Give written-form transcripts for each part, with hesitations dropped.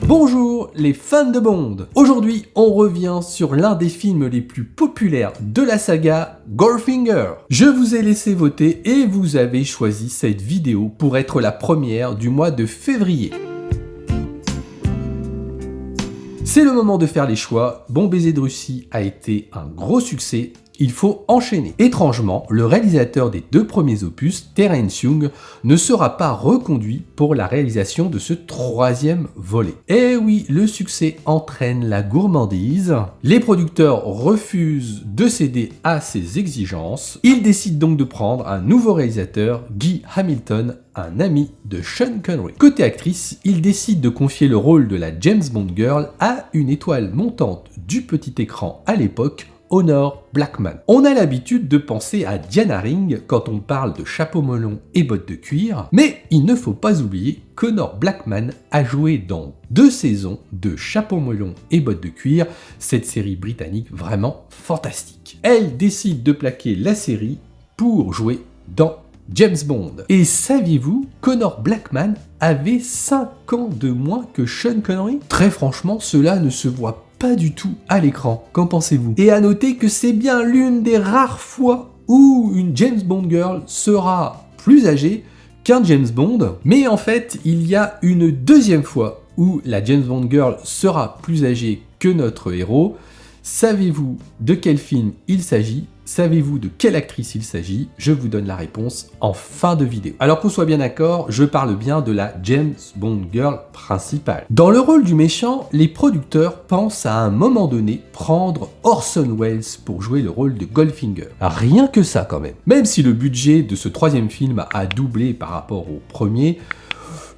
Bonjour les fans de Bond. Aujourd'hui, on revient sur l'un des films les plus populaires de la saga, Goldfinger. Je vous ai laissé voter et vous avez choisi cette vidéo pour être la première du mois de février. C'est le moment de faire les choix. Bon Baiser de Russie a été un gros succès. Il faut enchaîner. Étrangement, le réalisateur des deux premiers opus, Terence Young, ne sera pas reconduit pour la réalisation de ce troisième volet. Eh oui, le succès entraîne la gourmandise. Les producteurs refusent de céder à ces exigences. Ils décident donc de prendre un nouveau réalisateur, Guy Hamilton, un ami de Sean Connery. Côté actrice, ils décident de confier le rôle de la James Bond Girl à une étoile montante du petit écran à l'époque, Honor Blackman. On a l'habitude de penser à Diana Rigg quand on parle de chapeau melon et bottes de cuir, mais il ne faut pas oublier qu'Honor Blackman a joué dans 2 saisons de Chapeau melon et bottes de cuir, cette série britannique vraiment fantastique. Elle décide de plaquer la série pour jouer dans James Bond. Et saviez-vous qu'Honor Blackman avait 5 ans de moins que Sean Connery? Très franchement, cela ne se voit pas du tout à l'écran. Qu'en pensez-vous? Et à noter que c'est bien l'une des rares fois où une James Bond Girl sera plus âgée qu'un James Bond. Mais en fait, il y a une deuxième fois où la James Bond Girl sera plus âgée que notre héros. Savez-vous de quel film il s'agit? Savez-vous de quelle actrice il s'agit? Je vous donne la réponse en fin de vidéo. Alors qu'on soit bien d'accord, je parle bien de la James Bond Girl principale. Dans le rôle du méchant, les producteurs pensent à un moment donné prendre Orson Welles pour jouer le rôle de Goldfinger. Rien que ça quand même. Même si le budget de ce troisième film a doublé par rapport au premier,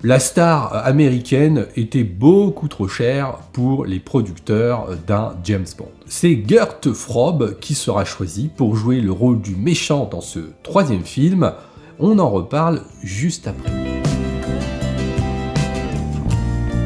la star américaine était beaucoup trop chère pour les producteurs d'un James Bond. C'est Gert Frobe qui sera choisi pour jouer le rôle du méchant dans ce troisième film. On en reparle juste après.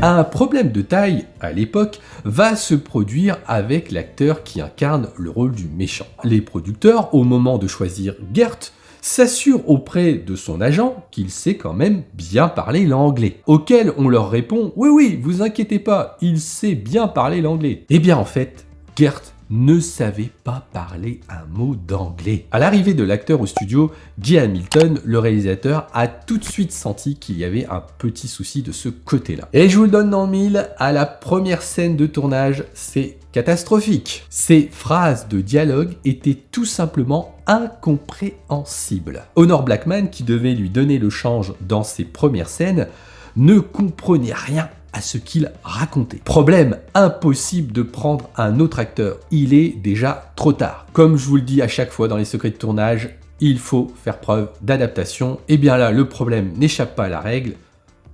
Un problème de taille, à l'époque, va se produire avec l'acteur qui incarne le rôle du méchant. Les producteurs, au moment de choisir Gert, s'assure auprès de son agent qu'il sait quand même bien parler l'anglais. Auquel on leur répond « Oui, vous inquiétez pas, il sait bien parler l'anglais. » Eh bien en fait, Gert ne savait pas parler un mot d'anglais. À l'arrivée de l'acteur au studio, Guy Hamilton, le réalisateur, a tout de suite senti qu'il y avait un petit souci de ce côté-là. Et je vous le donne dans le mille, à la première scène de tournage, c'est catastrophique. Ces phrases de dialogue étaient tout simplement incompréhensibles. Honor Blackman, qui devait lui donner le change dans ses premières scènes, ne comprenait rien à ce qu'il racontait. Problème, impossible de prendre un autre acteur. Il est déjà trop tard. Comme je vous le dis à chaque fois dans les secrets de tournage, il faut faire preuve d'adaptation. Et bien là, le problème n'échappe pas à la règle.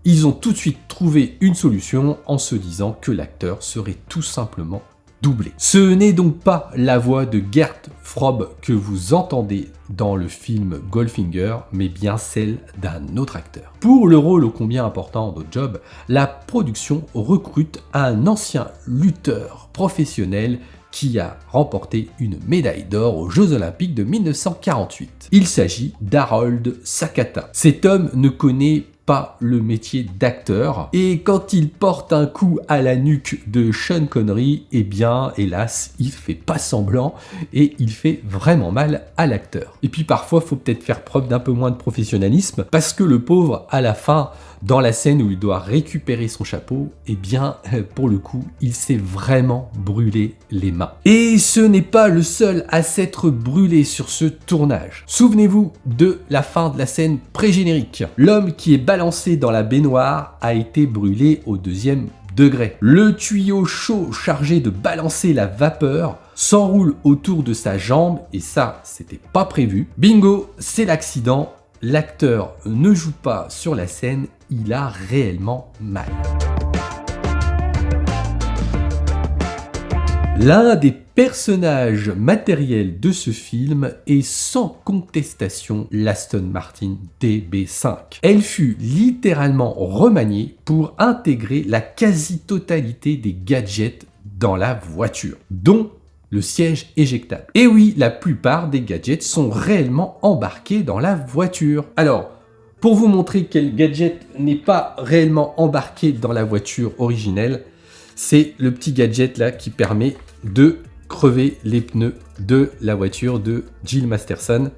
Ils ont tout de suite trouvé une solution en se disant que l'acteur serait tout simplement doublé. Ce n'est donc pas la voix de Gert Frobe que vous entendez dans le film Goldfinger, mais bien celle d'un autre acteur. Pour le rôle ô combien important de Job, la production recrute un ancien lutteur professionnel qui a remporté une médaille d'or aux Jeux Olympiques de 1948. Il s'agit d'Harold Sakata. Cet homme ne connaît pas le métier d'acteur, et quand il porte un coup à la nuque de Sean Connery, eh bien hélas il fait pas semblant et il fait vraiment mal à l'acteur. Et puis parfois faut peut-être faire preuve d'un peu moins de professionnalisme, parce que le pauvre à la fin, dans la scène où il doit récupérer son chapeau, eh bien pour le coup il s'est vraiment brûlé les mains. Et ce n'est pas le seul à s'être brûlé sur ce tournage. Souvenez-vous de la fin de la scène pré-générique. L'homme qui est balancé dans la baignoire a été brûlé au 2e degré. Le tuyau chaud chargé de balancer la vapeur s'enroule autour de sa jambe, et ça, c'était pas prévu. Bingo, c'est l'accident. L'acteur ne joue pas sur la scène, il a réellement mal. L'un des personnages matériels de ce film est sans contestation l'Aston Martin DB5. Elle fut littéralement remaniée pour intégrer la quasi-totalité des gadgets dans la voiture, dont le siège éjectable. Et oui, la plupart des gadgets sont réellement embarqués dans la voiture. Alors, Pour vous montrer quel gadget n'est pas réellement embarqué dans la voiture originelle, c'est le petit gadget là qui permet de crever les pneus de la voiture de Jill Masterson.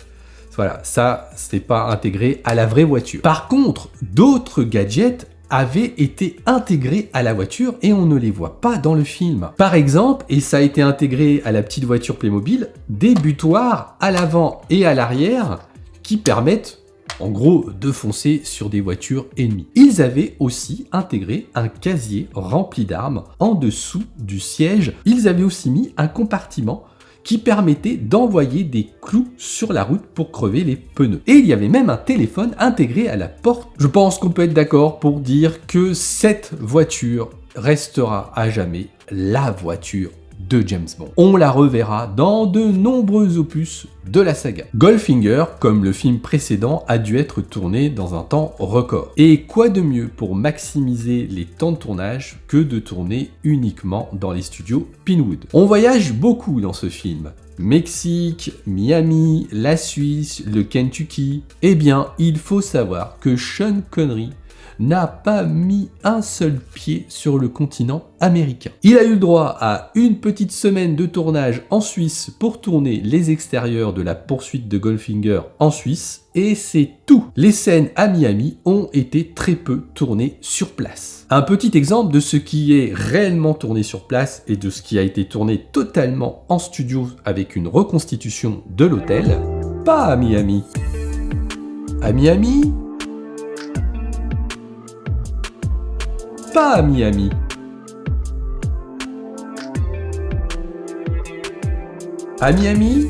Voilà, ça, c'est pas intégré à la vraie voiture. Par contre, d'autres gadgets avaient été intégrés à la voiture et on ne les voit pas dans le film. Par exemple, et ça a été intégré à la petite voiture Playmobil, des butoirs à l'avant et à l'arrière qui permettent en gros de foncer sur des voitures ennemies. Ils avaient aussi intégré un casier rempli d'armes en dessous du siège. Ils avaient aussi mis un compartiment qui permettait d'envoyer des clous sur la route pour crever les pneus. Et il y avait même un téléphone intégré à la porte. Je pense qu'on peut être d'accord pour dire que cette voiture restera à jamais la voiture de James Bond. On la reverra dans de nombreux opus de la saga. Goldfinger, comme le film précédent, a dû être tourné dans un temps record. Et quoi de mieux pour maximiser les temps de tournage que de tourner uniquement dans les studios Pinewood. On voyage beaucoup dans ce film. Mexique, Miami, la Suisse, le Kentucky. Eh bien, il faut savoir que Sean Connery n'a pas mis un seul pied sur le continent américain. Il a eu le droit à une petite semaine de tournage en Suisse pour tourner les extérieurs de la poursuite de Goldfinger en Suisse, et c'est tout. Les scènes à Miami ont été très peu tournées sur place. Un petit exemple de ce qui est réellement tourné sur place et de ce qui a été tourné totalement en studio avec une reconstitution de l'hôtel. Pas à Miami. À Miami, pas à Miami. À Miami,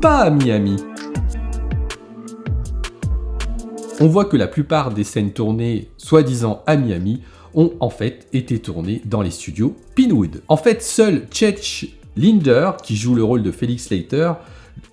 pas à Miami. On voit que la plupart des scènes tournées, soi-disant à Miami, ont en fait été tournées dans les studios Pinewood. En fait, seul Chet Linder, qui joue le rôle de Felix Leiter,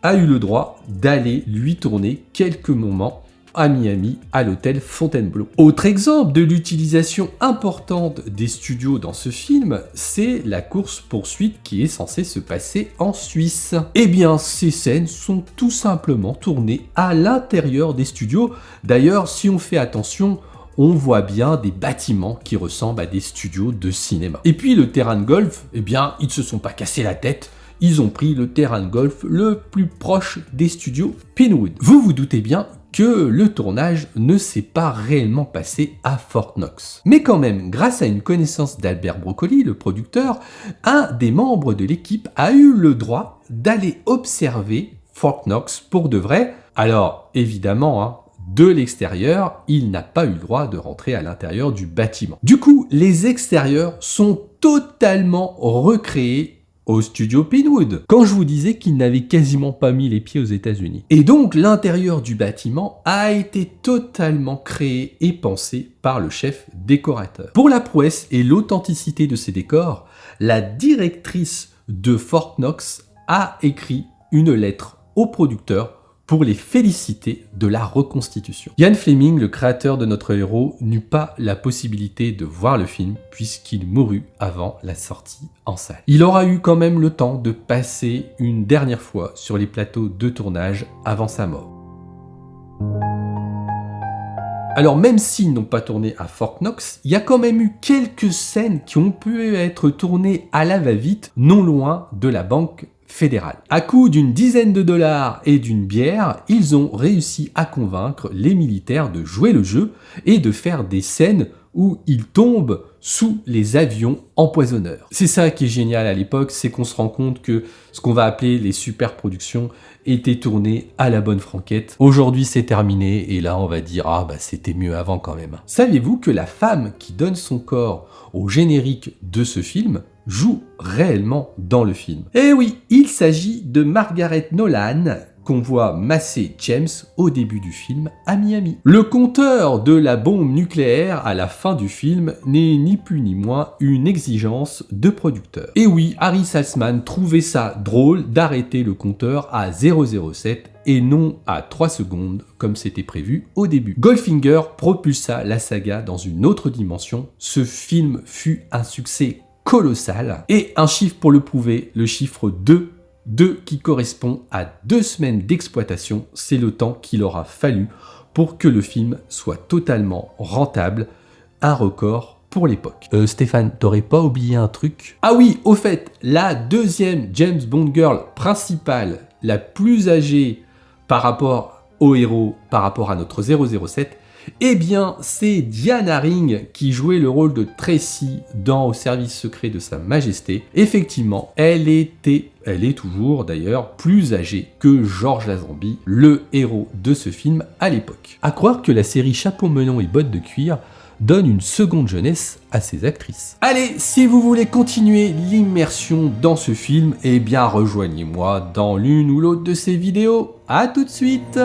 a eu le droit d'aller lui tourner quelques moments à Miami, à l'hôtel Fontainebleau. Autre exemple de l'utilisation importante des studios dans ce film, c'est la course-poursuite qui est censée se passer en Suisse. Eh bien, ces scènes sont tout simplement tournées à l'intérieur des studios. D'ailleurs, si on fait attention, on voit bien des bâtiments qui ressemblent à des studios de cinéma. Et puis le terrain de golf, eh bien, ils ne se sont pas cassés la tête. Ils ont pris le terrain de golf le plus proche des studios Pinewood. Vous vous doutez bien que le tournage ne s'est pas réellement passé à Fort Knox. Mais quand même, grâce à une connaissance d'Albert Broccoli, le producteur, un des membres de l'équipe a eu le droit d'aller observer Fort Knox pour de vrai. Alors, évidemment, de l'extérieur, il n'a pas eu le droit de rentrer à l'intérieur du bâtiment. Du coup, les extérieurs sont totalement recréés au studio Pinewood, quand je vous disais qu'il n'avait quasiment pas mis les pieds aux États-Unis. Et donc, l'intérieur du bâtiment a été totalement créé et pensé par le chef décorateur. Pour la prouesse et l'authenticité de ces décors, la directrice de Fort Knox a écrit une lettre au producteur pour les féliciter de la reconstitution. Ian Fleming, le créateur de notre héros, n'eut pas la possibilité de voir le film puisqu'il mourut avant la sortie en salle. Il aura eu quand même le temps de passer une dernière fois sur les plateaux de tournage avant sa mort. Alors même s'ils n'ont pas tourné à Fort Knox, il y a quand même eu quelques scènes qui ont pu être tournées à la va-vite, non loin de la banque fédérale. À coup d'une dizaine de dollars et d'une bière, ils ont réussi à convaincre les militaires de jouer le jeu et de faire des scènes où ils tombent sous les avions empoisonneurs. C'est ça qui est génial à l'époque, c'est qu'on se rend compte que ce qu'on va appeler les super productions étaient tournées à la bonne franquette. Aujourd'hui c'est terminé et là on va dire c'était mieux avant quand même. Saviez-vous que la femme qui donne son corps au générique de ce film joue réellement dans le film? Eh oui, il s'agit de Margaret Nolan, qu'on voit masser James au début du film à Miami. Le compteur de la bombe nucléaire à la fin du film n'est ni plus ni moins une exigence de producteur. Et oui, Harry Saltzman trouvait ça drôle d'arrêter le compteur à 007 et non à 3 secondes comme c'était prévu au début. Goldfinger propulsa la saga dans une autre dimension. Ce film fut un succès colossal. Et un chiffre pour le prouver, le chiffre 2 qui correspond à 2 semaines d'exploitation, c'est le temps qu'il aura fallu pour que le film soit totalement rentable, un record pour l'époque. Stéphane, t'aurais pas oublié un truc? Ah oui, au fait, la deuxième James Bond girl principale, la plus âgée par rapport au héros, par rapport à notre 007, eh bien, c'est Diana Ring qui jouait le rôle de Tracy dans Au service secret de Sa Majesté. Effectivement, elle est toujours d'ailleurs plus âgée que Georges Lazenby, le héros de ce film à l'époque. À croire que la série Chapeau melon et bottes de cuir donne une seconde jeunesse à ces actrices. Allez, si vous voulez continuer l'immersion dans ce film, eh bien rejoignez-moi dans l'une ou l'autre de ces vidéos. À tout de suite!